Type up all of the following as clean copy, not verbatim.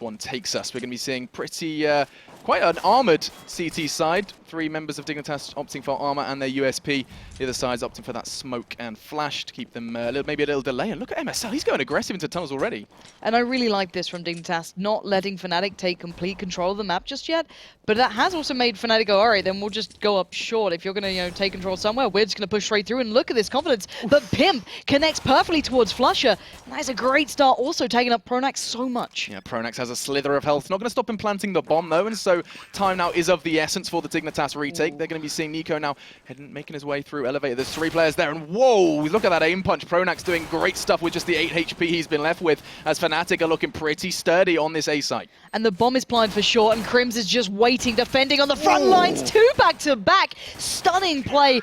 this one takes us. We're going to be seeing pretty, quite an armoured CT side. 3 members of Dignitas opting for armour and their USP. The other side's opting for that smoke and flash to keep them maybe a little delay. And look at MSL, he's going aggressive into tunnels already. And I really like this from Dignitas, not letting Fnatic take complete control of the map just yet. But that has also made Fnatic go, all right, then we'll just go up short. If you're going to take control somewhere, we're just going to push straight through. And look at this confidence. But Pimp connects perfectly towards Flusher. And that is a great start, also taking up Pronax so much. Yeah, Pronax has a slither of health. Not going to stop him planting the bomb, though. And so time now is of the essence for the Dignitas retake. They're going to be seeing Nico now making his way through elevator. There's 3 players there. And whoa, look at that aim punch. Pronax doing great stuff with just the 8 HP he's been left with, as Fnatic are looking pretty sturdy on this A site. And the bomb is planted for short, and Crims is just waiting, defending on the front lines. 2 back-to-back. Stunning play.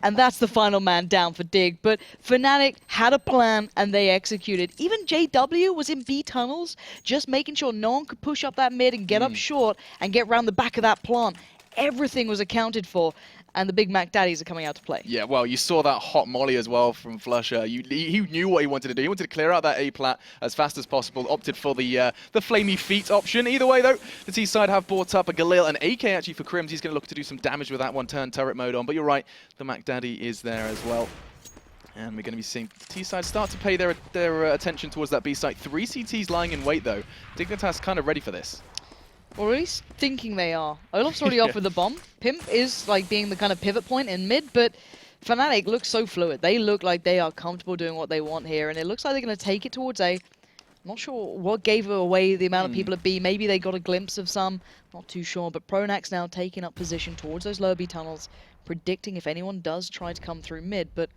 And that's the final man down for Dig. But Fnatic had a plan, and they executed. Even JW was in B tunnels, just making sure no one could push up that mid and get up short and get around the back of that plant. Everything was accounted for, and the Big Mac Daddies are coming out to play. Yeah, well, you saw that hot molly as well from Flusher. He knew what he wanted to do. He wanted to clear out that A plat as fast as possible. Opted for the flamey feet option. Either way, though, the T side have brought up a Galil and AK actually for Crims. He's going to look to do some damage with that one. Turn turret mode on. But you're right, the Mac Daddy is there as well. And we're going to be seeing the T side start to pay their attention towards that B site. 3 CTs lying in wait, though. Dignitas kind of ready for this. Or at least thinking they are. Olaf's already off with the bomb. Pimp is like being the kind of pivot point in mid, but Fnatic looks so fluid. They look like they are comfortable doing what they want here, and it looks like they're going to take it towards A. I'm not sure what gave away the amount of people at B. Maybe they got a glimpse of some. Not too sure, but Pronax now taking up position towards those lower B tunnels, predicting if anyone does try to come through mid, but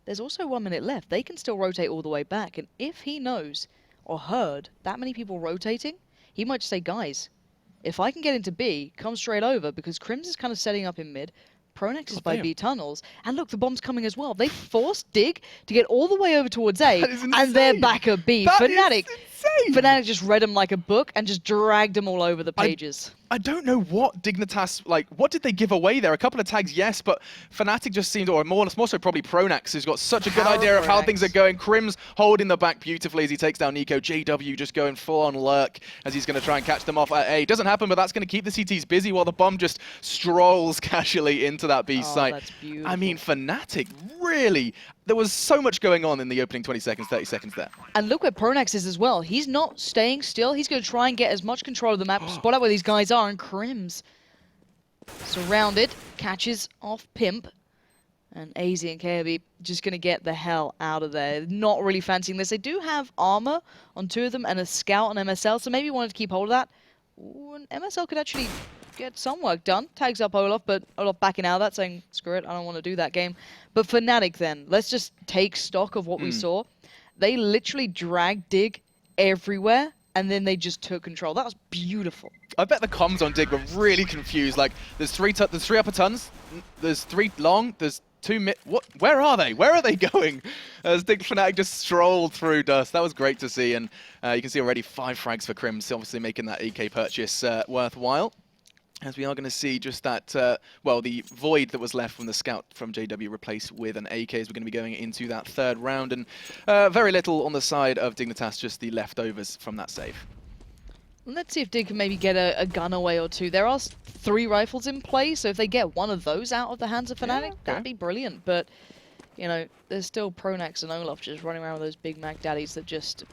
there's also 1 minute left. They can still rotate all the way back, and if he knows or heard that many people rotating, he might just say, guys, if I can get into B, come straight over, because Crims is kind of setting up in mid. Pronax is by B tunnels. And look, the bomb's coming as well. They forced Dig to get all the way over towards A, and they're back at B. Fnatic just read them like a book and just dragged them all over the pages. I don't know what Dignitas, what did they give away there? A couple of tags, yes, but Fnatic just seemed, or more so probably Pronax, who's got such a good idea of how things are going. Crims holding the back beautifully as he takes down Nico. JW just going full on lurk as he's going to try and catch them off at A. Doesn't happen, but that's going to keep the CTs busy while the bomb just strolls casually into that B site. That's beautiful. I mean, Fnatic really, there was so much going on in the opening 20 seconds, 30 seconds there. And look where Pronax is as well. He's not staying still. He's going to try and get as much control of the map, spot out where these guys are, and Crims surrounded, catches off Pimp, and AZ and KRB just going to get the hell out of there. Not really fancying this. They do have armor on 2 of them and a scout on MSL, so maybe wanted to keep hold of that. Ooh, and MSL could actually get some work done. Tags up Olaf, but Olaf backing out of that, saying, screw it, I don't want to do that game. But Fnatic then, let's just take stock of what we saw. They literally dragged Dig everywhere, and then they just took control. That was beautiful. I bet the comms on Dig were really confused. Like, there's 3 upper tons, there's 3 long, there's 2 mid. What? Where are they? Where are they going? As Dig Fnatic just strolled through dust. That was great to see, and you can see already 5 frags for Crims, obviously making that AK purchase worthwhile. As we are going to see just that, well, the void that was left from the scout from JW replaced with an AK as we're going to be going into that 3rd round. And very little on the side of Dignitas, just the leftovers from that save. Let's see if Dig can maybe get a gun away or 2. There are 3 rifles in play, so if they get one of those out of the hands of Fnatic, that'd be brilliant. But, you know, there's still Pronax and Olaf just running around with those Big Mac Daddies that just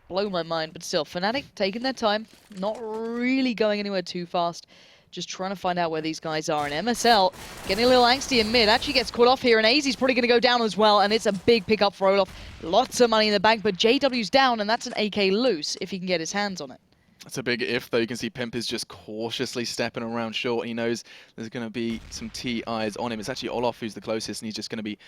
blow my mind. But still, Fnatic taking their time, not really going anywhere too fast. Just trying to find out where these guys are. And MSL getting a little angsty in mid. Actually gets caught off here, and AZ's probably going to go down as well. And it's a big pickup for Olaf. Lots of money in the bank, but JW's down, and that's an AK loose if he can get his hands on it. That's a big if, though. You can see Pimp is just cautiously stepping around short. He knows there's going to be some T eyes on him. It's actually Olaf who's the closest, and he's just going to be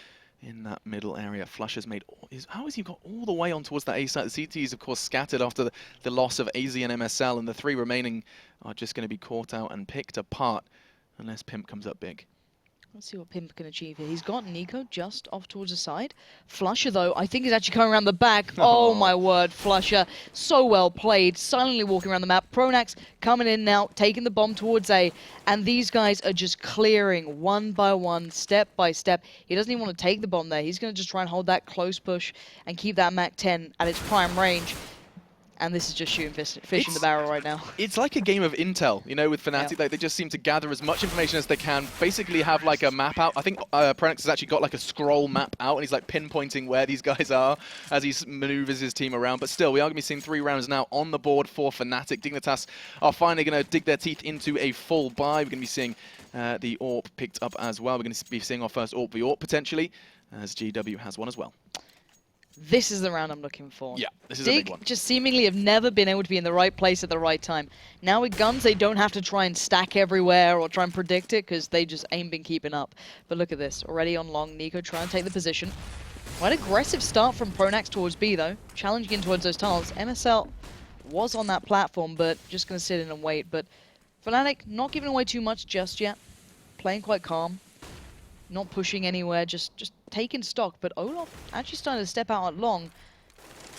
in that middle area. Flusher's made... How has he got all the way on towards that A site? The CTs, of course, scattered after the loss of AZ and MSL, and the 3 remaining are just going to be caught out and picked apart unless Pimp comes up big. Let's see what Pimp can achieve here. He's got Nico just off towards the side. Flusher, though, I think is actually coming around the back. Oh, my word, Flusher. So well played. Silently walking around the map. Pronax coming in now, taking the bomb towards A. And these guys are just clearing one by one, step by step. He doesn't even want to take the bomb there. He's going to just try and hold that close push and keep that MAC-10 at its prime range. And this is just shooting fish in the barrel right now. It's like a game of intel, you know, with Fnatic. Like, they just seem to gather as much information as they can, basically have like a map out. I think Prenix has actually got like a scroll map out, and he's like pinpointing where these guys are as he maneuvers his team around. But still, we are going to be seeing 3 rounds now on the board for Fnatic. Dignitas are finally going to dig their teeth into a full buy. We're going to be seeing the AWP picked up as well. We're going to be seeing our first AWP v AWP potentially, as GW has one as well. This is the round I'm looking for. Yeah, this is a big Dig one. just seemingly have never been able to be in the right place at the right time. Now with guns, they don't have to try and stack everywhere or try and predict it, because they just ain't been keeping up. But look at this. Already on long, Nico trying to take the position. Quite aggressive start from Pronax towards B, though. Challenging in towards those tunnels. MSL was on that platform, but just going to sit in and wait. But Fnatic not giving away too much just yet. Playing quite calm. Not pushing anywhere, just taking stock. But Olaf actually starting to step out at long.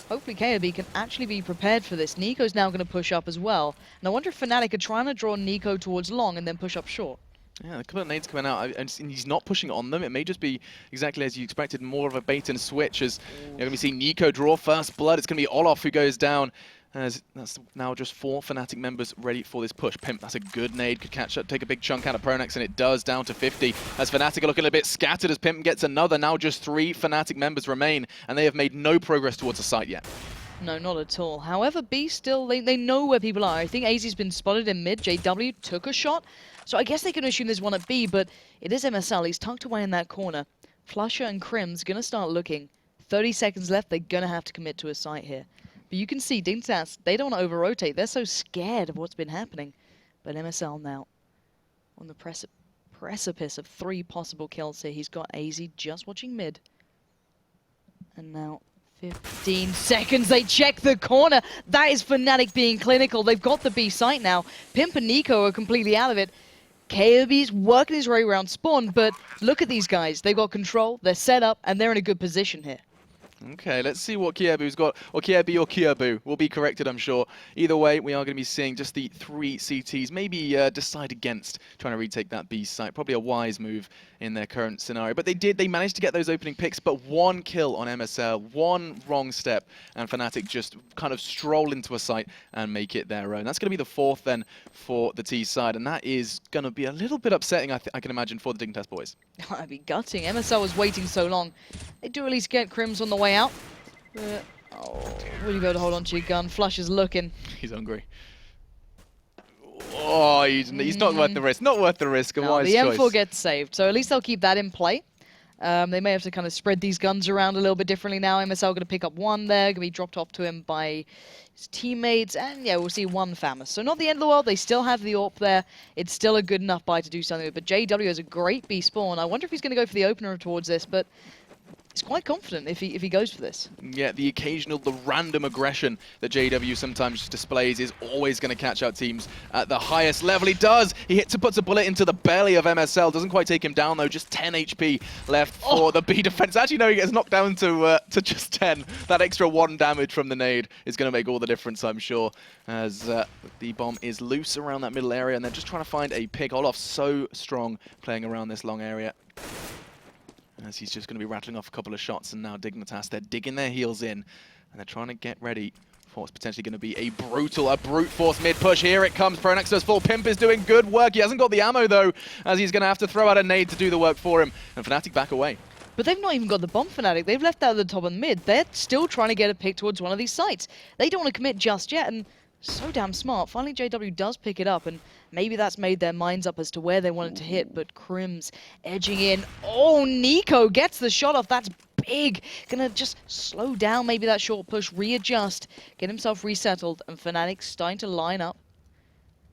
Hopefully KOB can actually be prepared for this. Nico's now going to push up as well. And I wonder if Fnatic are trying to draw Nico towards long and then push up short. Yeah, a couple of nades coming out, and he's not pushing on them. It may just be exactly as you expected, more of a bait and switch, as you're going to be seeing Nico draw first blood. It's going to be Olaf who goes down. As that's now just 4 Fnatic members ready for this push. Pimp, that's a good nade, could catch up, take a big chunk out of Pronax, and it does, down to 50. As Fnatic are looking a bit scattered as Pimp gets another. Now just 3 Fnatic members remain, and they have made no progress towards a site yet. No, not at all. However, B still, they know where people are. I think AZ's been spotted in mid. JW took a shot. So I guess they can assume there's one at B, but it is MSL. He's tucked away in that corner. Flusher and Crim's going to start looking. 30 seconds left. They're going to have to commit to a site here. But you can see Dignitas, they don't want to over-rotate. They're so scared of what's been happening. But MSL now on the precipice of 3 possible kills here. He's got AZ just watching mid. And now 15 seconds. They check the corner. That is Fnatic being clinical. They've got the B site now. Pimp and Nico are completely out of it. KOB's working his way around spawn, but look at these guys. They've got control, they're set up, and they're in a good position here. Okay, let's see what Kiebu's got, or Kiebu or Kiebu will be corrected, I'm sure. Either way, we are going to be seeing just the 3 CTs maybe decide against trying to retake that B site. Probably a wise move in their current scenario. But they managed to get those opening picks, but 1 kill on MSL, 1 wrong step, and Fnatic just kind of stroll into a site and make it their own. That's going to be the 4th then for the T side, and that is going to be a little bit upsetting, I can imagine, for the Dignitas boys. I'd be gutting. MSL was waiting so long. They do at least get Crims on the way out. Will you be able to hold on to your gun? Flush is looking. He's hungry. Oh, he's not worth the risk. Not worth the risk. A wise the choice. M4 gets saved, so at least they'll keep that in play. They may have to kind of spread these guns around a little bit differently now. MSL going to pick up 1 there, going to be dropped off to him by his teammates, and yeah, we'll see 1 Famous. So not the end of the world. They still have the AWP there. It's still a good enough buy to do something with. But JW has a great B spawn. I wonder if he's going to go for the opener towards this, but he's quite confident if he goes for this. Yeah, the random aggression that JW sometimes displays is always going to catch out teams at the highest level. He does. He puts a bullet into the belly of MSL. Doesn't quite take him down though. Just 10 HP left for the B defense. Actually, no, he gets knocked down to just 10. That extra 1 damage from the nade is going to make all the difference, I'm sure, as the bomb is loose around that middle area, and they're just trying to find a pick. Olaf's so strong playing around this long area, as he's just going to be rattling off a couple of shots. And now Dignitas, they're digging their heels in, and they're trying to get ready for what's potentially going to be a brute force mid push. Here it comes. Pronax does full. Pimp is doing good work. He hasn't got the ammo though, as he's going to have to throw out a nade to do the work for him. And Fnatic back away. But they've not even got the bomb, Fnatic. They've left that at the top and mid. They're still trying to get a pick towards one of these sites. They don't want to commit just yet, and so damn smart. Finally, JW does pick it up, and maybe that's made their minds up as to where they wanted to hit, but Crim's edging in. Oh, Nico gets the shot off. That's big. Gonna just slow down maybe that short push, readjust, get himself resettled, and Fnatic starting to line up.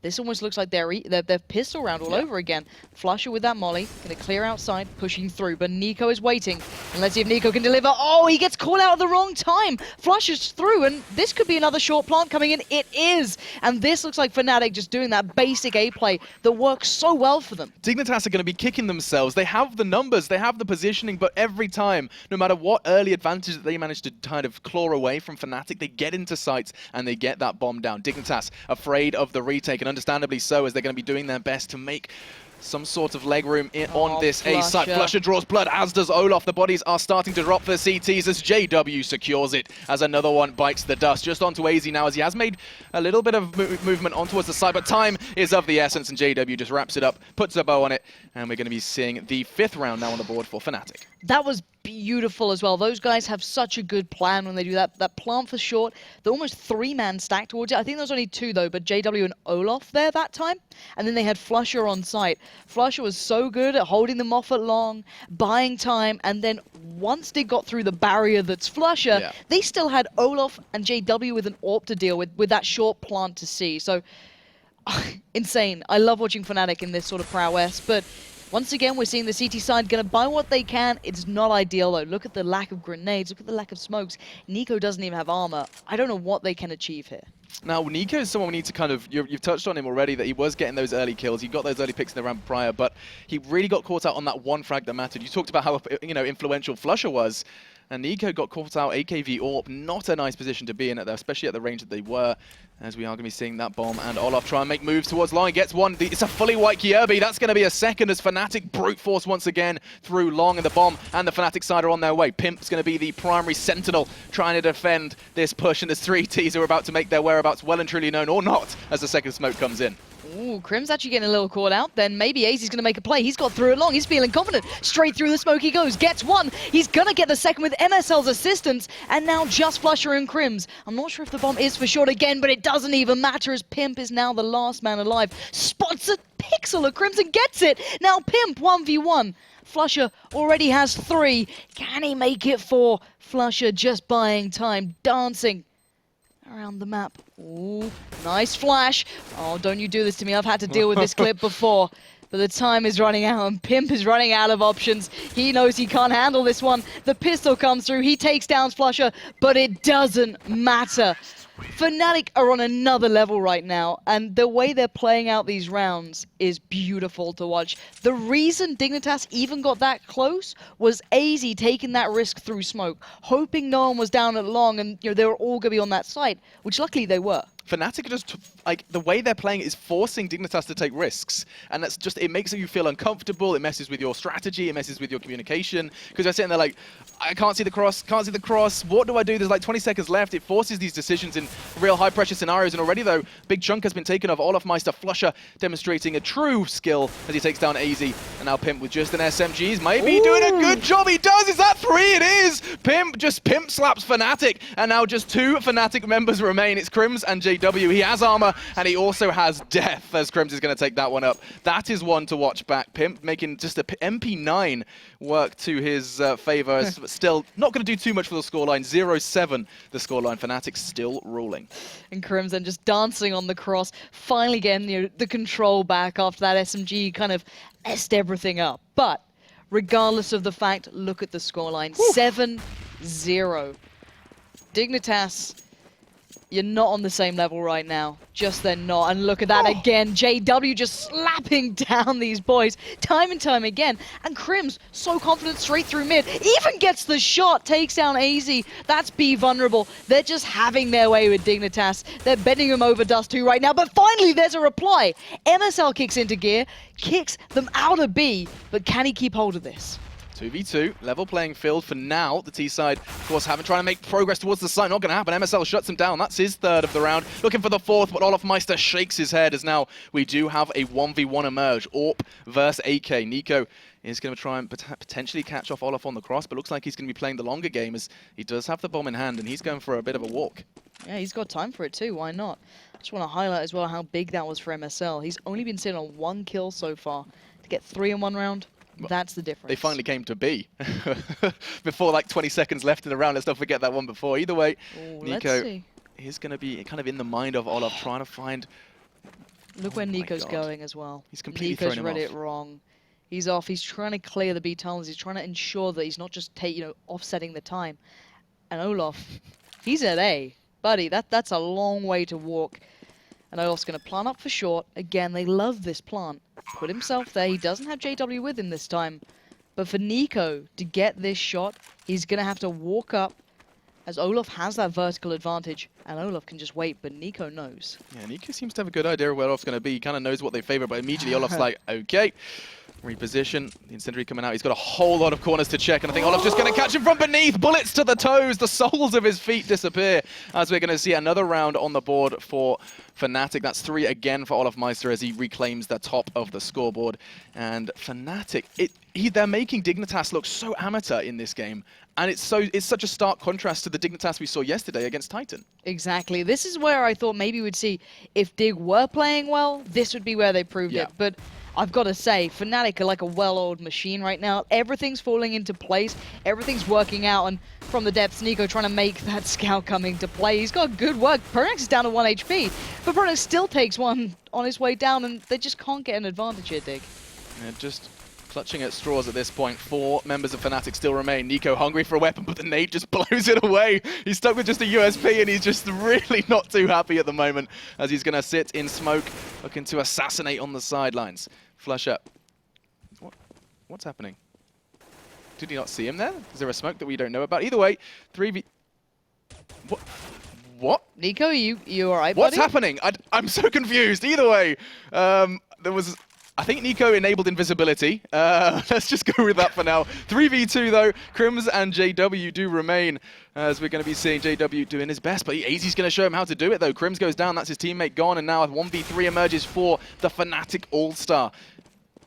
This almost looks like they're pistol round all over again. Flusher with that molly, gonna clear outside, pushing through, but Nico is waiting. And let's see if Nico can deliver. Oh, he gets caught out at the wrong time. Flushes through, and this could be another short plant coming in. It is. And this looks like Fnatic just doing that basic A play that works so well for them. Dignitas are going to be kicking themselves. They have the numbers, they have the positioning, but every time, no matter what early advantage that they manage to kind of claw away from Fnatic, they get into sites and they get that bomb down. Dignitas afraid of the retake, and understandably so, as they're going to be doing their best to make some sort of leg room on this A side. Flusher. Flusher draws blood, as does Olaf. The bodies are starting to drop for CTs as JW secures it, as another one bites the dust. Just onto AZ now, as he has made a little bit of movement on towards the side, but time is of the essence, and JW just wraps it up, puts a bow on it, and we're going to be seeing the 5th round now on the board for Fnatic. That was beautiful as well. Those guys have such a good plan when they do that. That plant for short, the almost 3-man stack towards it. I think there was only 2 though, but JW and Olaf there that time. And then they had Flusher on site. Flusher was so good at holding them off at long, buying time, and then once they got through the barrier that's Flusher, they still had Olaf and JW with an AWP to deal with that short plant to see. So, insane. I love watching Fnatic in this sort of prowess, but once again, we're seeing the CT side going to buy what they can. It's not ideal, though. Look at the lack of grenades. Look at the lack of smokes. Nico doesn't even have armor. I don't know what they can achieve here. Now, Nico is someone we need to kind of... You've touched on him already, that he was getting those early kills. He got those early picks in the round prior, but he really got caught out on that one frag that mattered. You talked about how, influential Flusher was. And Nico got caught out, AKV AWP, not a nice position to be in, especially at the range that they were, as we are going to be seeing that bomb. And Olaf try and make moves towards long. He gets one. It's a fully white Kyobi. That's going to be a second as Fnatic brute force once again through long, and the bomb and the Fnatic side are on their way. Pimp's going to be the primary sentinel trying to defend this push, and there's 3 Ts who are about to make their whereabouts well and truly known, or not, as the second smoke comes in. Ooh, Crim's actually getting a little caught out. Then maybe AZ's going to make a play. He's got through it long. He's feeling confident. Straight through the smoke he goes. Gets one. He's going to get the second with MSL's assistance. And now just Flusher and Crims. I'm not sure if the bomb is for short again, but it doesn't even matter as Pimp is now the last man alive. Spots a pixel of Crims and gets it. Now Pimp 1v1. Flusher already has 3. Can he make it 4? Flusher just buying time, dancing around the map. Ooh, nice flash. Oh, don't you do this to me. I've had to deal with this clip before. But the time is running out, and Pimp is running out of options. He knows he can't handle this one. The pistol comes through. He takes down Flusher, but it doesn't matter. Fnatic are on another level right now, and the way they're playing out these rounds is beautiful to watch. The reason Dignitas even got that close was AZ taking that risk through smoke, hoping no one was down at long, and they were all going to be on that site, which luckily they were. Fnatic are just, the way they're playing is forcing Dignitas to take risks. And that's just, it makes you feel uncomfortable, it messes with your strategy, it messes with your communication. Because they're sitting there like, I can't see the cross, what do I do? There's like 20 seconds left. It forces these decisions in real high pressure scenarios. And already though, big chunk has been taken off. Olaf Meister, Flusher demonstrating a true skill as he takes down AZ. And now Pimp with just an SMG. He's maybe doing a good job. He does, is that 3? It is! Pimp slaps Fnatic. And now just 2 Fnatic members remain. It's Crims and JW. He has armor, and he also has death, as Crims is going to take that one up. That is one to watch back. Pimp making just a MP9 work to his favor. Still not going to do too much for the scoreline. 0-7 the scoreline. Fnatic still ruling. And Crims then just dancing on the cross, finally getting the control back after that SMG kind of messed everything up. But regardless of the fact, look at the scoreline. 7-0. Dignitas, you're not on the same level right now. Just they're not. And look at that again. JW just slapping down these boys time and time again. And Crims, so confident straight through mid. Even gets the shot, takes down AZ. That's B vulnerable. They're just having their way with Dignitas. They're bending them over dust too right now. But finally, there's a reply. MSL kicks into gear, kicks them out of B. But can he keep hold of this? 2v2, level playing field for now. The T side, of course, trying to make progress towards the site. Not going to happen. MSL shuts him down. That's his 3rd of the round. Looking for the 4th, but Olaf Meister shakes his head as now we do have a 1v1 emerge. AWP versus AK. Nico is going to try and potentially catch off Olaf on the cross, but looks like he's going to be playing the longer game as he does have the bomb in hand, and he's going for a bit of a walk. Yeah, he's got time for it too. Why not? I just want to highlight as well how big that was for MSL. He's only been sitting on 1 kill so far. To get 3 in 1 round, that's the difference. They finally came to B before like 20 seconds left in the round. Let's not forget that one before. Either way, Nico is going to be kind of in the mind of Olaf, trying to find... Look where Nico's going as well. He's completely Nico's thrown him read off. it wrong. He's off. He's trying to clear the B tunnels. He's trying to ensure that he's not just offsetting the time. And Olaf, he's at A. Buddy, that's a long way to walk. And Olaf's going to plant up for short. Again, they love this plant. Put himself there. He doesn't have JW with him this time. But for Nico to get this shot, he's going to have to walk up as Olaf has that vertical advantage, and Olaf can just wait, but Nico knows. Yeah, Nico seems to have a good idea of where Olaf's going to be. He kind of knows what they favor, but immediately Olaf's like, okay. Reposition, the incendiary coming out. He's got a whole lot of corners to check, and I think Olaf's just going to catch him from beneath. Bullets to the toes, the soles of his feet disappear, as we're going to see another round on the board for Fnatic. That's 3 again for Olaf Meister as he reclaims the top of the scoreboard. And Fnatic, they're making Dignitas look so amateur in this game, and it's such a stark contrast to the Dignitas we saw yesterday against Titan. Exactly. This is where I thought maybe we'd see if Dig were playing well, this would be where they proved it. But I've got to say, Fnatic are like a well-oiled machine right now. Everything's falling into place. Everything's working out. And from the depths, Nico trying to make that scout come into play. He's got good work. Pronax is down to 1 HP. But Pronax still takes one on his way down, and they just can't get an advantage here, Dig. Yeah, just clutching at straws at this point. 4 members of Fnatic still remain. Nico hungry for a weapon, but the nade just blows it away. He's stuck with just a USP, and he's just really not too happy at the moment as he's going to sit in smoke, looking to assassinate on the sidelines. Flush up. What's happening? Did he not see him there? Is there a smoke that we don't know about? Either way, 3v... What? Nico, you alright, buddy? What's happening? I'm so confused. Either way, there was... I think Nico enabled invisibility. Let's just go with that for now. 3v2 though, Crims and JW do remain, as we're going to be seeing JW doing his best, but Easy's going to show him how to do it though. Crims goes down, that's his teammate gone, and now a 1v3 emerges for the Fnatic All-Star.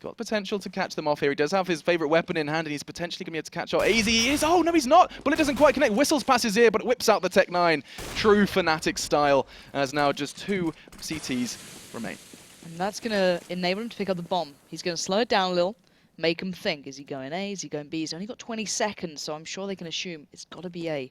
Got potential to catch them off here. He does have his favorite weapon in hand, and he's potentially going to be able to catch out Easy. He is. Oh, no, he's not. Bullet doesn't quite connect. Whistles past his ear, but whips out the Tech 9. True Fnatic style, as now just 2 CTs remain. And that's going to enable him to pick up the bomb. He's going to slow it down a little, make him think. Is he going A? Is he going B? He's only got 20 seconds, so I'm sure they can assume it's got to be A.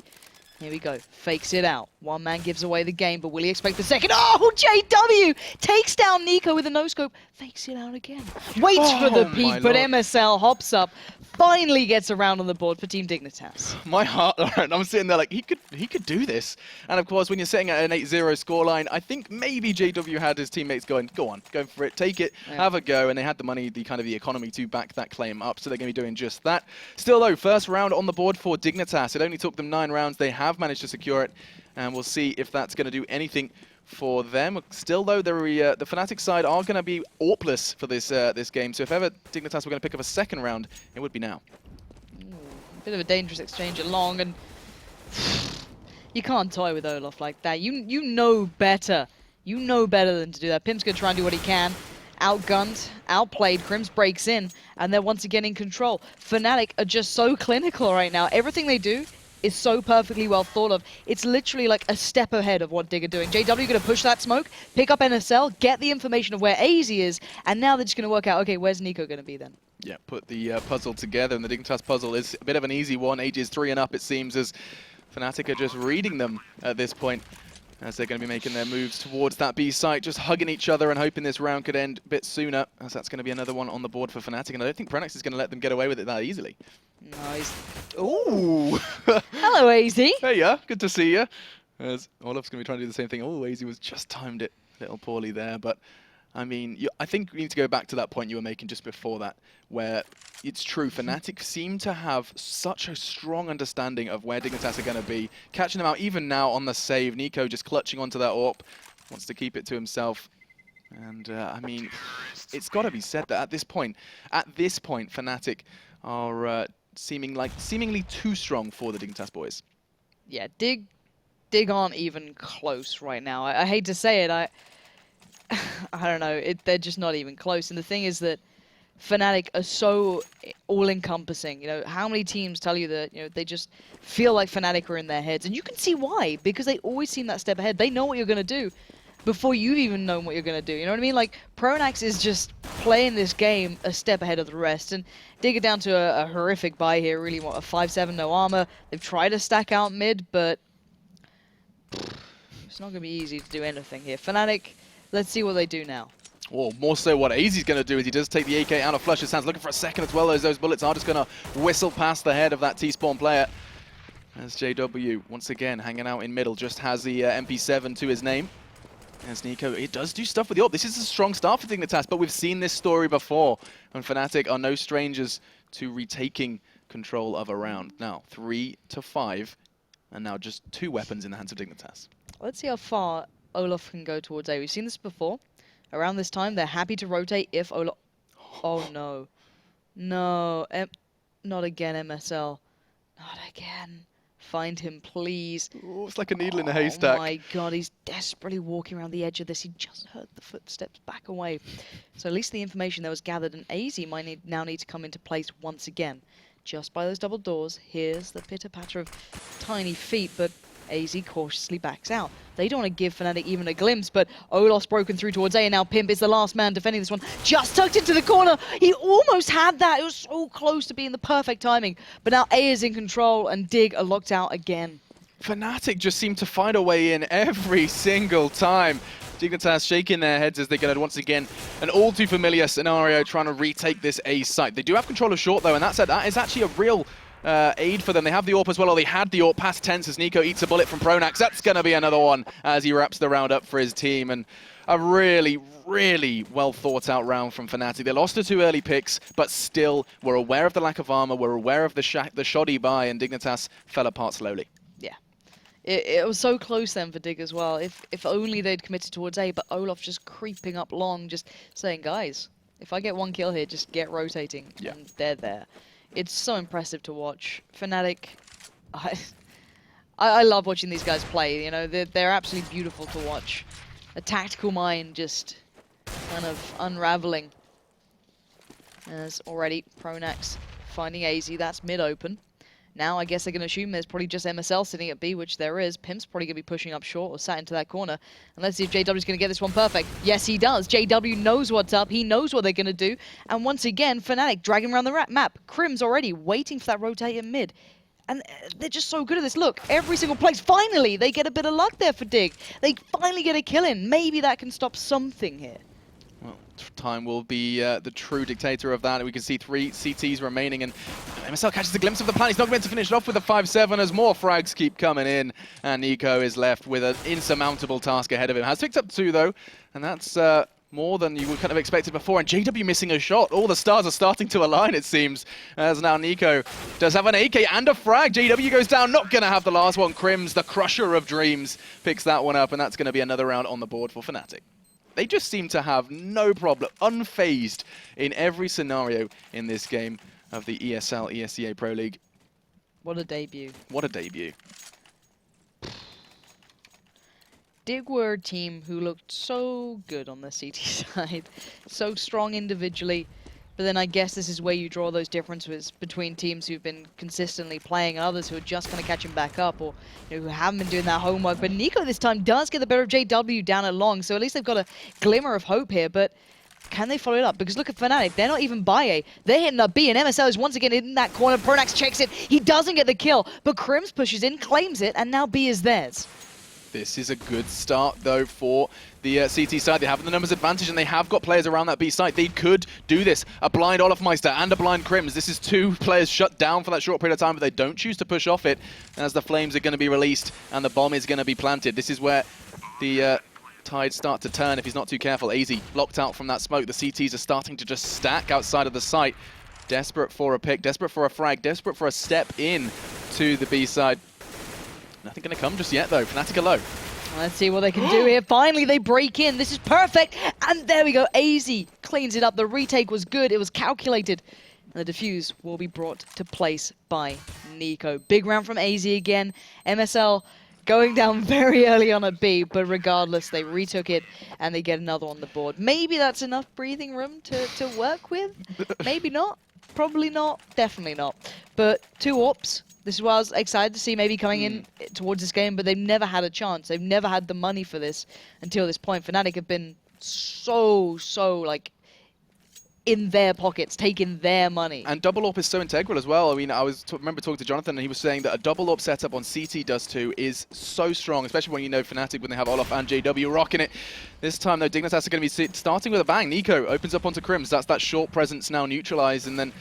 Here we go. Fakes it out. One man gives away the game, but will he expect the second? Oh, JW takes down Nico with a no-scope. Fakes it out again. Waits for the peek, but MSL hops up. Finally gets around on the board for Team Dignitas. My heart, I'm sitting there like, he could do this. And of course, when you're sitting at an 8-0 scoreline, I think maybe JW had his teammates going, go on, go for it, take it, have a go. And they had the money, the economy to back that claim up. So they're going to be doing just that. Still though, first round on the board for Dignitas. It only took them 9 rounds. They have managed to secure it. And we'll see if that's going to do anything for them. Still though, the Fnatic side are going to be AWPless for this game. So if ever Dignitas were going to pick up a second round, it would be now. Ooh, a bit of a dangerous exchange along, and you can't toy with Olaf like that. You know better. You know better than to do that. Pimp's going to try and do what he can. Outgunned, outplayed, Crims breaks in, and they're once again in control. Fnatic are just so clinical right now. Everything they do is so perfectly well thought of. It's literally like a step ahead of what Dig are doing. JW going to push that smoke, pick up NSL, get the information of where AZ is, and now they're just going to work out, okay, where's Nico going to be then? Yeah, put the puzzle together, and the Dignitas puzzle is a bit of an easy one. AG is 3 and up, it seems, as Fnatic are just reading them at this point, as they're going to be making their moves towards that B site, just hugging each other and hoping this round could end a bit sooner, as that's going to be another one on the board for Fnatic, and I don't think Pronax is going to let them get away with it that easily. Nice. Ooh! Hello, AZ. Hey, yeah, good to see you. As Olaf's going to be trying to do the same thing. Oh, AZ was just timed it a little poorly there, but I mean, I think we need to go back to that point you were making just before that, where it's true, Fnatic seem to have such a strong understanding of where Dignitas are going to be, catching them out even now on the save. Nico just clutching onto that AWP, wants to keep it to himself. And, I mean, it's got to be said that at this point, Fnatic are seemingly too strong for the Dignitas boys. Yeah, Dig aren't even close right now. I hate to say it, I don't know, they're just not even close. And the thing is that Fnatic are so all-encompassing. You know, how many teams tell you that, you know, they just feel like Fnatic are in their heads? And you can see why, because they always seem that step ahead. They know what you're going to do before you've even known what you're going to do. You know what I mean? Like, Pronax is just playing this game a step ahead of the rest. And Dig it down to a horrific buy here, really. What, a 5-7, no armor. They've tried to stack out mid, but it's not going to be easy to do anything here. Fnatic, let's see what they do now. Or more so what AZ's going to do is he does take the AK out of Flush's hands, looking for a second as well, as those bullets are just going to whistle past the head of that T-spawn player. As JW, once again, hanging out in middle, just has the MP7 to his name. As Nico, it does do stuff with the AWP. This is a strong start for Dignitas, but we've seen this story before, and Fnatic are no strangers to retaking control of a round. Now, 3-5 And now just 2 weapons in the hands of Dignitas. Let's see how far Olaf can go towards A. We've seen this before. Around this time, they're happy to rotate if Olaf... Oh, no. No. Not again, MSL. Not again. Find him, please. Ooh, it's like a needle in a haystack. Oh, my God. He's desperately walking around the edge of this. He just heard the footsteps back away. So at least the information that was gathered in AZ might now need to come into place once again. Just by those double doors, here's the pitter-patter of tiny feet, but AZ cautiously backs out. They don't want to give Fnatic even a glimpse, but Olaf's broken through towards A, and now Pimp is the last man defending this one. Just tucked into the corner. He almost had that. It was so close to being the perfect timing. But now A is in control, and Dig are locked out again. Fnatic just seem to find a way in every single time. Dignitas shaking their heads as they get once again an all too familiar scenario trying to retake this A site. They do have control of short though, and that is actually a real aid for them. They have the AWP as well, or they had the AWP past tense as Nico eats a bullet from Pronax. That's going to be another one as he wraps the round up for his team. And a really, really well thought out round from Fnatic. They lost the 2 early picks, but still were aware of the lack of armor, were aware of the shoddy buy, and Dignitas fell apart slowly. Yeah. It was so close then for Dig as well. If only they'd committed towards A, but Olaf just creeping up long, just saying, guys, if I get 1 kill here, just get rotating. Yeah. And they're there. It's so impressive to watch. Fnatic, I love watching these guys play. You know, they're absolutely beautiful to watch. A tactical mind just kind of unraveling. As already Pronax finding AZ, that's mid-open. Now I guess they're going to assume there's probably just MSL sitting at B, which there is. Pimp's probably going to be pushing up short or sat into that corner. And let's see if JW's going to get this one perfect. Yes, he does. JW knows what's up. He knows what they're going to do. And once again, Fnatic dragging around the map. Crim's already waiting for that rotate at mid. And they're just so good at this. Look, every single place. Finally, they get a bit of luck there for Dig. They finally get a kill in. Maybe that can stop something here. Well, time will be the true dictator of that. We can see 3 CTs remaining, and MSL catches a glimpse of the plan. He's not going to finish it off with a 5-7 as more frags keep coming in, and Nico is left with an insurmountable task ahead of him. Has picked up 2 though, and that's more than you would kind of expected before. And JW missing a shot. All the stars are starting to align, it seems, as now Nico does have an AK and a frag. JW goes down, not going to have the last one. Crims, the crusher of dreams, picks that one up, and that's going to be another round on the board for Fnatic. They just seem to have no problem, unfazed in every scenario in this game of the ESL ESEA Pro League. What a debut. What a debut. Dig were a team who looked so good on the CT side, so strong individually, but then I guess this is where you draw those differences between teams who've been consistently playing and others who are just going to catch him back up, or who haven't been doing that homework. But Nico this time does get the better of JW down at long, so at least they've got a glimmer of hope here, but can they follow it up? Because look at Fnatic, they're not even by A. They're hitting up B, and MSL is once again in that corner. Pronax checks it, he doesn't get the kill, but Crims pushes in, claims it, and now B is theirs. This is a good start, though, for the CT side. They have the numbers advantage, and they have got players around that B side. They could do this. A blind Olafmeister and a blind Crims. This is 2 players shut down for that short period of time, but they don't choose to push off it as the flames are going to be released and the bomb is going to be planted. This is where the tides start to turn if he's not too careful. AZ blocked out from that smoke. The CTs are starting to just stack outside of the site. Desperate for a pick, desperate for a frag, desperate for a step in to the B side. Nothing going to come just yet, though. Fnatic are low. Let's see what they can do here. Finally, they break in. This is perfect. And there we go. AZ cleans it up. The retake was good. It was calculated. And the defuse will be brought to place by Nico. Big round from AZ again. MSL going down very early on at B, but regardless, they retook it and they get another on the board. Maybe that's enough breathing room to work with. Maybe not. Probably not. Definitely not. But 2 AWPs. This is what I was excited to see maybe coming in towards this game, but they've never had a chance. They've never had the money for this until this point. Fnatic have been so, like, in their pockets, taking their money. And double AWP is so integral as well. I mean, I remember talking to Jonathan, and he was saying that a double AWP setup on CT does too is so strong, especially when you know Fnatic, when they have Olaf and JW rocking it. This time, though, Dignitas are going to be starting with a bang. Nico opens up onto Crims. That's that short presence now neutralized, and then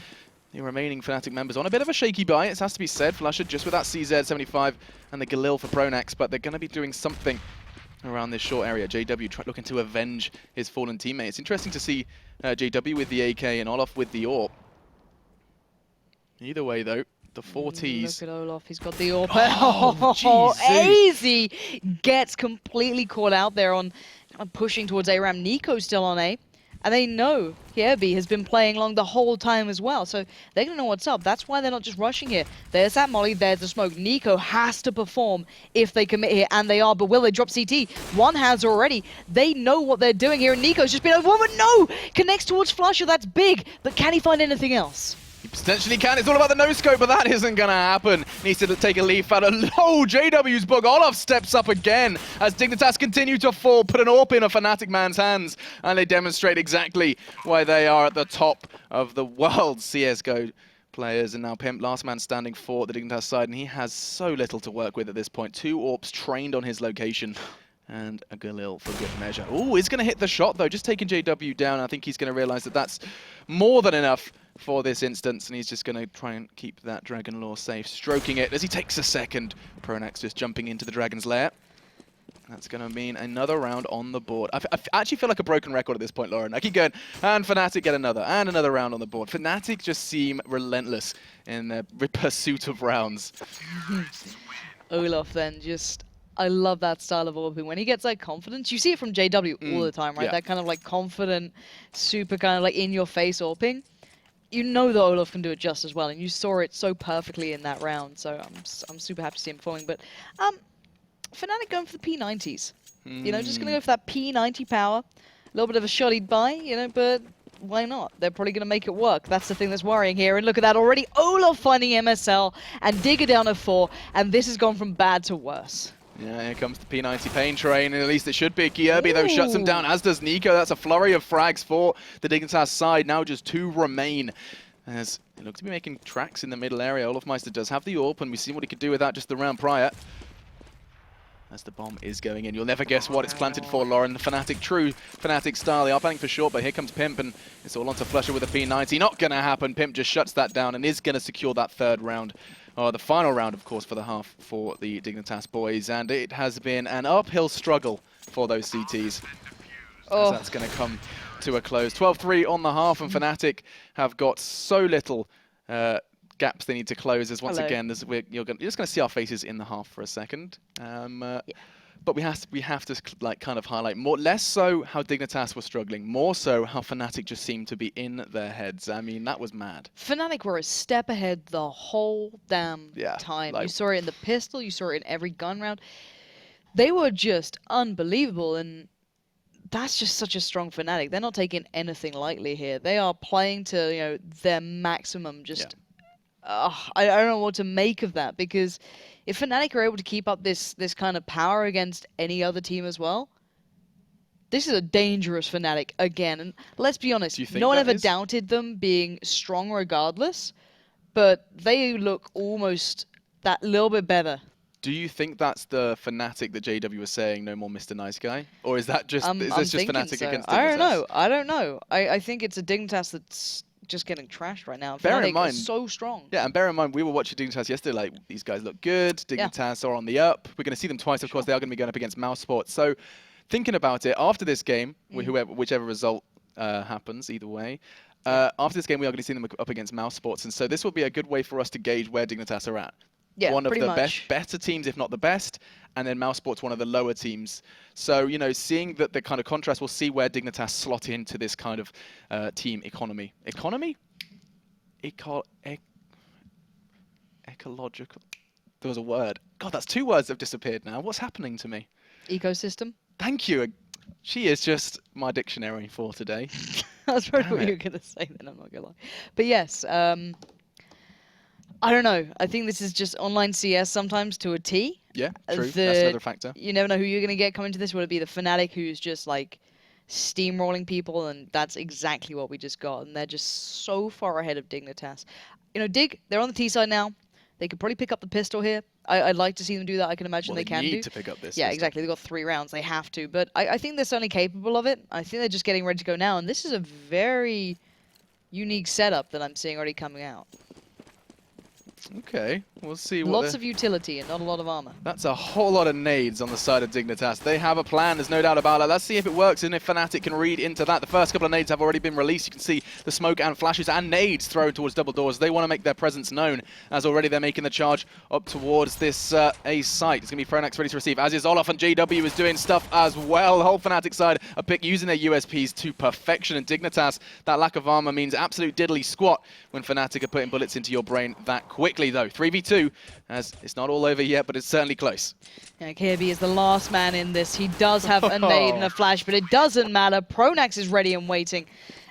the remaining Fnatic members on a bit of a shaky buy, it has to be said. Flusher just with that CZ75 and the Galil for Pronax, but they're going to be doing something around this short area. JW looking to avenge his fallen teammate. It's interesting to see JW with the AK and Olaf with the AWP. Either way, though, the 40s. Look at Olaf, he's got the AWP. Oh, AZ gets completely caught out there on pushing towards ARAM. Nico's still on A. And they know Kierby has been playing along the whole time as well. So they're going to know what's up. That's why they're not just rushing here. There's that molly, there's the smoke. Nico has to perform if they commit here, and they are. But will they drop CT? One has already. They know what they're doing here, and Nico's just been over. But no! Connects towards Flusher, that's big. But can he find anything else? He potentially can. It's all about the no-scope, but that isn't going to happen. Needs to take a leaf out of JW's book. Olaf steps up again as Dignitas continue to fall. Put an AWP in a Fnatic man's hands, and they demonstrate exactly why they are at the top of the world. CSGO players, and now Pimp, last man standing for the Dignitas side, and he has so little to work with at this point. 2 AWPs trained on his location. And a Galil for good measure. Oh, he's going to hit the shot, though. Just taking JW down. I think he's going to realize that that's more than enough for this instance, and he's just going to try and keep that Dragon Lore safe. Stroking it as he takes a second. Pronax just jumping into the Dragon's lair. That's going to mean another round on the board. I actually feel like a broken record at this point, Lauren. I keep going, and Fnatic get another, and another round on the board. Fnatic just seem relentless in their pursuit of rounds. Olaf then just... I love that style of AWPing. When he gets that confidence, you see it from JW all the time, right? Yeah. That kind of like confident, super kind of like in-your-face AWPing. You know that Olaf can do it just as well, and you saw it so perfectly in that round. So I'm super happy to see him performing. But Fnatic going for the P90s. You know, just going to go for that P90 power. A little bit of a shoddy buy, you know, but why not? They're probably going to make it work. That's the thing that's worrying here. And look at that already. Olaf finding MSL and Digger down to 4, and this has gone from bad to worse. Yeah, here comes the P90 pain train, and at least it should be. Kierby, though, shuts him down, as does Nico. That's a flurry of frags for the Dignitas side. Now just 2 remain, as it looks to be making tracks in the middle area. Olafmeister does have the AWP, and we've seen what he could do with that just the round prior. As the bomb is going in. You'll never guess what it's planted for, Lauren. The Fnatic, true Fnatic style. They are planning for short, but here comes Pimp, and it's all onto Flusher with a P90. Not going to happen. Pimp just shuts that down and is going to secure that 3rd round. The final round, of course, for the half for the Dignitas boys. And it has been an uphill struggle for those CTs. As that's going to come to a close. 12-3 on the half, and Fnatic have got so little gaps they need to close. As once again, you're just going to see our faces in the half for a second. But we have to like kind of highlight less so how Dignitas were struggling, more so how Fnatic just seemed to be in their heads. I mean, that was mad. Fnatic were a step ahead the whole damn time. Like, you saw it in the pistol, you saw it in every gun round. They were just unbelievable, and that's just such a strong Fnatic. They're not taking anything lightly here. They are playing to, you know, their maximum. Just, I don't know what to make of that, because if Fnatic are able to keep up this kind of power against any other team as well, this is a dangerous Fnatic again. And let's be honest, no one ever doubted them being strong regardless, but they look almost that little bit better. Do you think that's the Fnatic that JW was saying, no more Mr. Nice Guy? Or is that just, is this just Fnatic against Dignitas? I don't know. I think it's a Dignitas that's just getting trashed right now. Bear in mind, is so strong. Yeah, and bear in mind, we were watching Dignitas yesterday, like, these guys look good, Dignitas are on the up. We're going to see them twice, of course, they are going to be going up against Mouse Sports. So, thinking about it, after this game, whichever result happens, either way, after this game, we are going to see them up against Mouse Sports, and so this will be a good way for us to gauge where Dignitas are at. Yeah, one of the better teams, if not the best, and then Mouse Sports one of the lower teams. So, you know, seeing that the kind of contrast, we'll see where Dignitas slot into this kind of team economy. Economy? Ecological. There was a word. God, that's 2 words that have disappeared now. What's happening to me? Ecosystem. Thank you. She is just my dictionary for today. That's probably what you were going to say then, I'm not going to lie. But yes, I don't know. I think this is just online CS sometimes to a T. Yeah, true. That's another factor. You never know who you're going to get coming to this. Will it be the Fnatic who's just like steamrolling people? And that's exactly what we just got. And they're just so far ahead of Dignitas. You know, Dig, they're on the T side now. They could probably pick up the pistol here. I'd like to see them do that. I can imagine they can do. They need to pick up this. Yeah, exactly. They've got 3 rounds. They have to. But I think they're certainly capable of it. I think they're just getting ready to go now. And this is a very unique setup that I'm seeing already coming out. Okay, we'll see what Lots of utility and not a lot of armor. That's a whole lot of nades on the side of Dignitas. They have a plan, there's no doubt about it. Let's see if it works and if Fnatic can read into that. The first couple of nades have already been released. You can see the smoke and flashes and nades thrown towards double doors. They want to make their presence known, as already they're making the charge up towards this A site. It's going to be Fnatic ready to receive, as is Olaf, and JW is doing stuff as well. The whole Fnatic side are using their USPs to perfection, and Dignitas, that lack of armor means absolute diddly squat when Fnatic are putting bullets into your brain that quickly, though. 3v2, as it's not all over yet, but it's certainly close. Yeah, Kirby is the last man in this. He does have a nade and a flash, but it doesn't matter. Pronax is ready and waiting.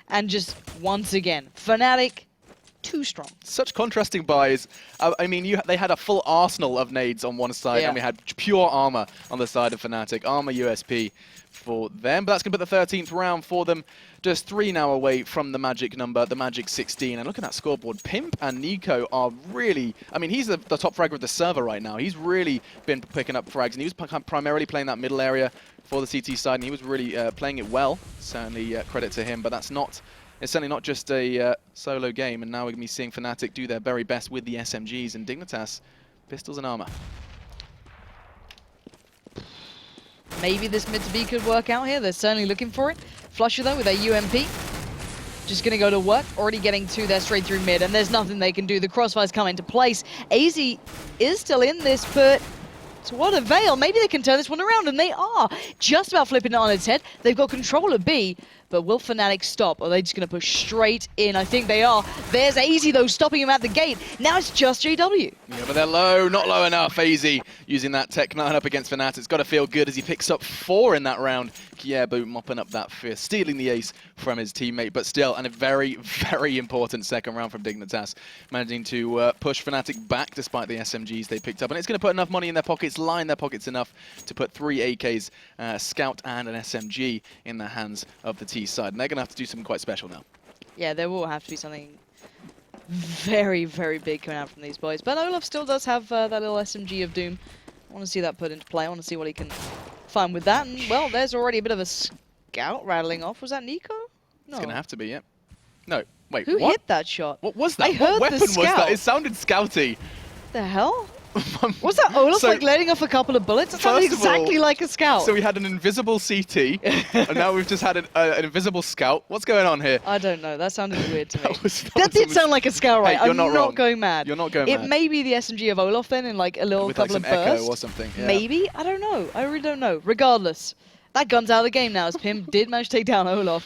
And just once again, Fnatic, too strong. Such contrasting buys. I mean, they had a full arsenal of nades on one side, and we had pure armor on the side of Fnatic. Armor USP for them, but that's going to put the 13th round for them. Just 3 now away from the magic number, the magic 16. And look at that scoreboard. Pimp and Nico are really... I mean, he's the top fragger of the server right now. He's really been picking up frags, and he was primarily playing that middle area for the CT side, and he was really playing it well. Certainly credit to him, but that's not... It's certainly not just a solo game, and now we're going to be seeing Fnatic do their very best with the SMGs, and Dignitas, pistols and armor. Maybe this mid to B could work out here. They're certainly looking for it. Flusher, though, with a UMP. Just going to go to work. Already getting to there straight through mid, and there's nothing they can do. The crossfires come into place. AZ is still in this, but to what avail? Maybe they can turn this one around, and they are. Just about flipping it on its head. They've got control of B, but will Fnatic stop? Or are they just going to push straight in? I think they are. There's AZ, though, stopping him at the gate. Now it's just JW. Yeah, but they're low, not low enough. AZ using that Tech 9 up against Fnatic. It's got to feel good as he picks up 4 in that round. Kiebu mopping up that fear, stealing the ace from his teammate, but still, and a very, very important second round from Dignitas, managing to push Fnatic back despite the SMGs they picked up. And it's going to put enough money in their pockets, line their pockets enough to put 3 AKs, Scout and an SMG in the hands of the T side. And they're going to have to do something quite special now. Yeah, there will have to be something very, very big coming out from these boys. But Olaf still does have that little SMG of Doom. I want to see that put into play. I want to see what he can find with that. And, well, there's already a bit of a scout rattling off. Was that Nico? No. It's going to have to be, yeah. No, wait, Who what? hit that shot? What was that? I heard what weapon the was scout. that? It sounded scouty. The hell? Was that Olaf like letting off a couple of bullets? It sounded exactly like a scout. So we had an invisible CT, and now we've just had an invisible scout. What's going on here? I don't know. That sounded weird to me. That That did sound like a scout, right? Hey, you're I'm not wrong. going mad. You're not going It mad. may be the SMG of Olaf then in like a little With couple like of some bursts. echo or something. Yeah. Maybe? I don't know. I really don't know. Regardless, that gun's out of the game now as Pim did manage to take down Olaf.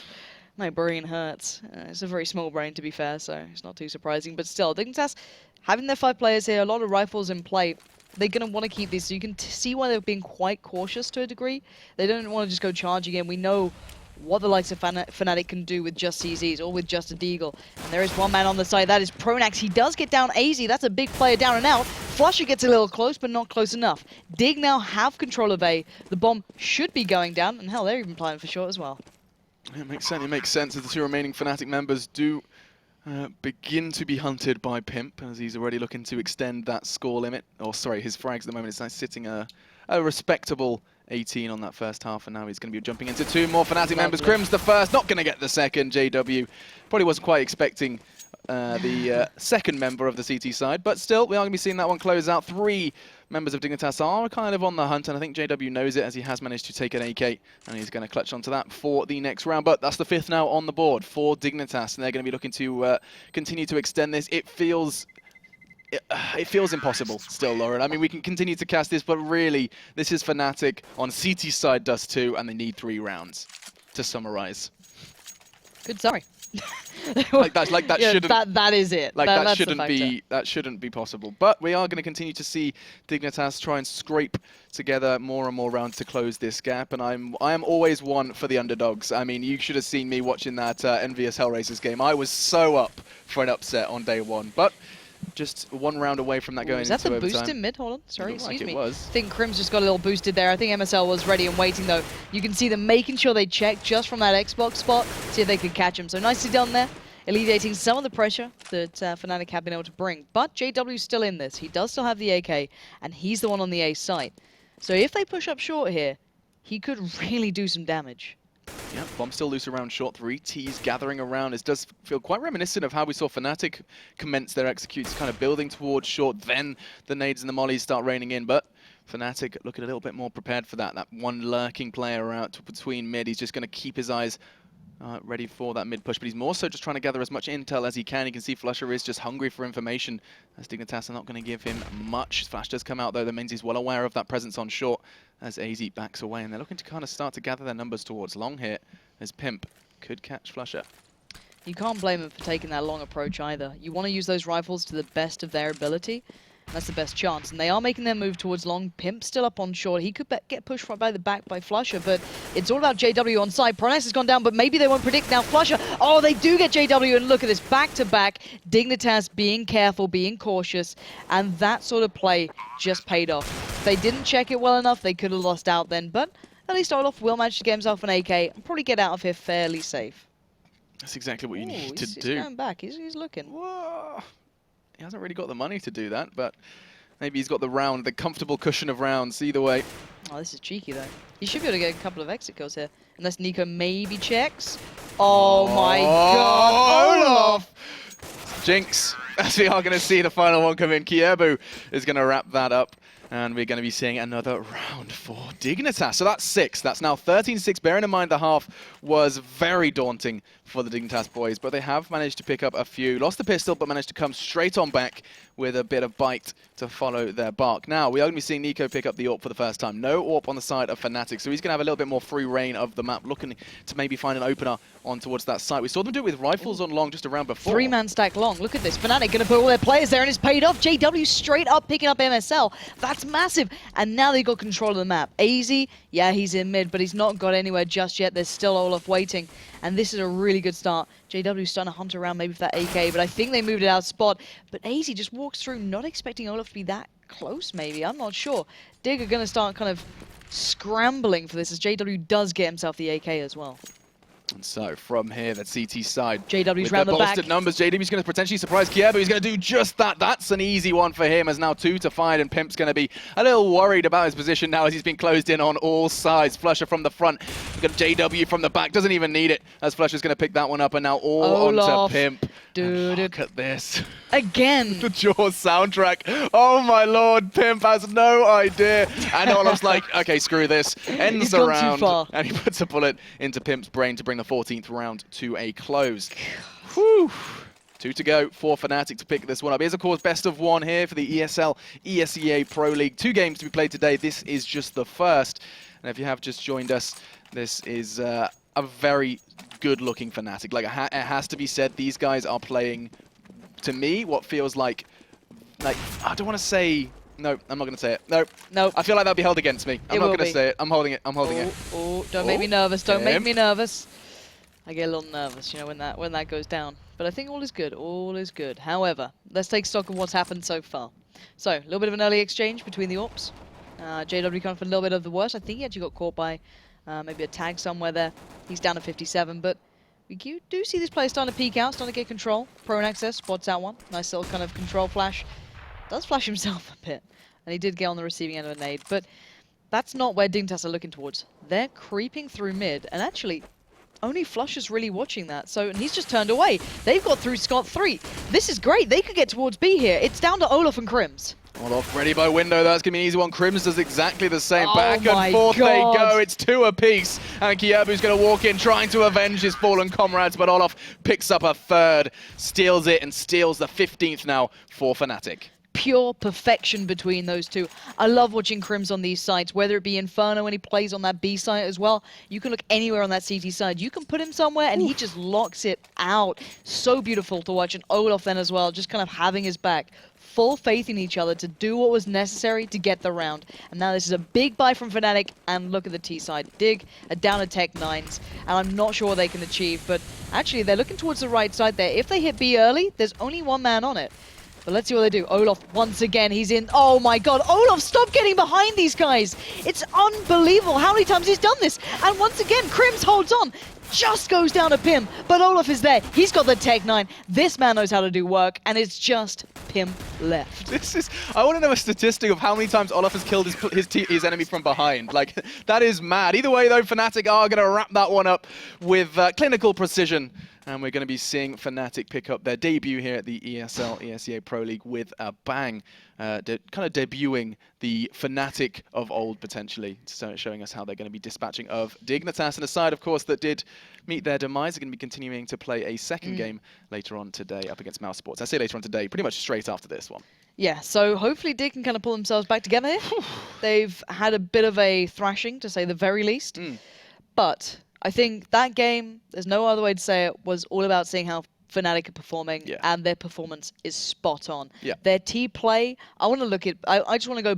My brain hurts. It's a very small brain, to be fair, so it's not too surprising. But still, Dignitas, having their 5 players here, a lot of rifles in play, they're going to want to keep these, so you can see why they're being quite cautious to a degree. They don't want to just go charging in. We know what the likes of Fnatic can do with just CZs or with just a Deagle. And there is one man on the side. That is Pronax. He does get down AZ. That's a big player down and out. Flusher gets a little close, but not close enough. Dig now have control of A. The bomb should be going down, and hell, they're even playing for short as well. It makes sense. It makes sense as the 2 remaining Fnatic members do begin to be hunted by Pimp, as he's already looking to extend that score limit. Or sorry, his frags at the moment is sitting a respectable 18 on that first half, and now he's going to be jumping into 2 more Fnatic members. Crim's the first, not going to get the second. JW probably wasn't quite expecting the second member of the CT side, but still, we are going to be seeing that one close out. 3 members of Dignitas are kind of on the hunt, and I think JW knows it as he has managed to take an AK, and he's going to clutch onto that for the next round. But that's the 5th now on the board for Dignitas, and they're going to be looking to continue to extend this. It feels impossible still, Lauren. I mean, we can continue to cast this, but really, this is Fnatic on CT side does 2, and they need 3 rounds to summarize. Good summary. that yeah, shouldn't. That is it. That shouldn't be possible. But we are going to continue to see Dignitas try and scrape together more and more rounds to close this gap. And I am always one for the underdogs. I mean, you should have seen me watching that Envious Hellraisers game. I was so up for an upset on day 1, but just 1 round away from that going into overtime. Is that the boost in mid? Hold on. Sorry, excuse me. It was. I think Crim's just got a little boosted there. I think MSL was ready and waiting, though. You can see them making sure they check just from that Xbox spot, see if they could catch him. So nicely done there, alleviating some of the pressure that Fnatic have been able to bring. But JW's still in this. He does still have the AK, and he's the one on the A site. So if they push up short here, he could really do some damage. Yeah, bomb still loose around short. 3 Ts gathering around. It does feel quite reminiscent of how we saw Fnatic commence their executes, kind of building towards short, then the nades and the mollies start raining in. But Fnatic looking a little bit more prepared for that. That one lurking player out between mid. He's just going to keep his eyes ready for that mid push, but he's more so just trying to gather as much intel as he can. You can see Flusher is just hungry for information, as Dignitas are not going to give him much. Flash does come out though, that means he's well aware of that presence on short as AZ backs away, and they're looking to kind of start to gather their numbers towards long here, as Pimp could catch Flusher. You can't blame him for taking that long approach either. You want to use those rifles to the best of their ability. That's the best chance, and they are making their move towards long. Pimp still up on short. He could get pushed right by the back by Flusher, but it's all about JW on side. Pronax has gone down, but maybe they won't predict now. Flusher, oh, they do get JW, and look at this, back-to-back. Dignitas being careful, being cautious, and that sort of play just paid off. If they didn't check it well enough, they could have lost out then, but at least Olaf will manage to get himself an AK and probably get out of here fairly safe. That's exactly what you need to do. He's going back, he's looking. Whoa. He hasn't really got the money to do that, but maybe he's got the comfortable cushion of rounds either way. Oh, this is cheeky though. He should be able to get a couple of exit kills here. Unless Nico maybe checks. Oh my god, Olaf! Jinx, as we are going to see the final one come in. Kiebu is going to wrap that up. And we're going to be seeing another round for Dignitas. So that's 6. That's now 13-6. Bearing in mind the half was very daunting for the Dignitas boys, but they have managed to pick up a few. Lost the pistol, but managed to come straight on back with a bit of bite to follow their bark. Now, we are going to be seeing Nico pick up the AWP for the first time. No AWP on the side of Fnatic, so he's going to have a little bit more free reign of the map, looking to maybe find an opener on towards that site. We saw them do it with rifles on long just a round before. 3-man stack long. Look at this. Fnatic going to put all their players there, and it's paid off. JW straight up picking up MSL. That's massive. And now they got control of the map. AZ, yeah, he's in mid, but he's not got anywhere just yet. There's still Olaf waiting. And this is a really good start. JW's starting to hunt around maybe for that AK, but I think they moved it out of spot. But AZ just walks through, not expecting Olaf to be that close, maybe. I'm not sure. Dig are going to start kind of scrambling for this, as JW does get himself the AK as well. And so from here, that CT side, JW's round the back. Bolstered numbers, JW's going to potentially surprise Kiebu. He's going to do just that. That's an easy one for him, as now 2 to 5, and Pimp's going to be a little worried about his position now as he's been closed in on all sides. Flusher from the front, we've got JW from the back, doesn't even need it, as Flusher's going to pick that one up, and now all onto Pimp. Dude, look at this. Again. The Jaws soundtrack. Oh my lord, Pimp has no idea. And Olaf's like, okay, screw this. Ends the round. And he puts a bullet into Pimp's brain to bring the 14th round to a close. Whew. 2 to go for Fnatic to pick this one up. Here's, of course, best of 1 here for the ESL ESEA Pro League. 2 games to be played today. This is just the first. And if you have just joined us, this is a very good-looking Fnatic. Like, it has to be said, these guys are playing, to me, what feels like I don't want to say. No, I'm not going to say it. No. No. I feel like that'll be held against me. I'm not going to say it. I'm holding it. I'm holding it. Oh, don't make me nervous. Don't make me nervous. I get a little nervous, you know, when that goes down. But I think all is good. All is good. However, let's take stock of what's happened so far. So, a little bit of an early exchange between the AWPs. JW coming for a little bit of the worst. I think he actually got caught by maybe a tag somewhere there. He's down to 57, but we do see this player starting to peek out, starting to get control. Prone access, spots out one. Nice little kind of control flash. Does flash himself a bit. And he did get on the receiving end of a nade. But that's not where Dignitas are looking towards. They're creeping through mid, and actually, only Flusher's really watching that. So, and he's just turned away. They've got through Scott 3. This is great. They could get towards B here. It's down to Olaf and Crims. Olaf ready by window. That's going to be an easy one. Crims does exactly the same. Oh Back and forth God. they go. It's 2 apiece. And Kiebu's going to walk in trying to avenge his fallen comrades. But Olaf picks up a 3rd, steals it, and steals the 15th now for Fnatic. Pure perfection between those two. I love watching Crims on these sites, whether it be Inferno when he plays on that B site as well. You can look anywhere on that CT side. You can put him somewhere and he just locks it out. So beautiful to watch. And Olaf then as well, just kind of having his back. Full faith in each other to do what was necessary to get the round. And now this is a big buy from Fnatic, and look at the T side. Dig are down to Tech 9s, and I'm not sure what they can achieve, but actually they're looking towards the right side there. If they hit B early, there's only 1 man on it. But let's see what they do. Olaf, once again, he's in. Oh my god, Olaf, stop getting behind these guys. It's unbelievable how many times he's done this. And once again, Crims holds on. just goes down to Pim, but Olaf is there. He's got the Tech 9. This man knows how to do work, and it's just Pim left. I want to know a statistic of how many times Olaf has killed his enemy from behind. Like, that is mad. Either way, though, Fnatic are going to wrap that one up with clinical precision. And we're going to be seeing Fnatic pick up their debut here at the ESL ESEA Pro League with a bang. Kind of debuting the Fnatic of old, potentially. So showing us how they're going to be dispatching of Dignitas. And a side, of course, that did meet their demise. They're going to be continuing to play a second game later on today up against Mouse Sports. I say later on today, pretty much straight after this one. Yeah, so hopefully Dig can kind of pull themselves back together here. They've had a bit of a thrashing, to say the very least. But I think that game, there's no other way to say it, was all about seeing how Fnatic are performing, and their performance is spot on. Their T play, I want to look at, I just want to go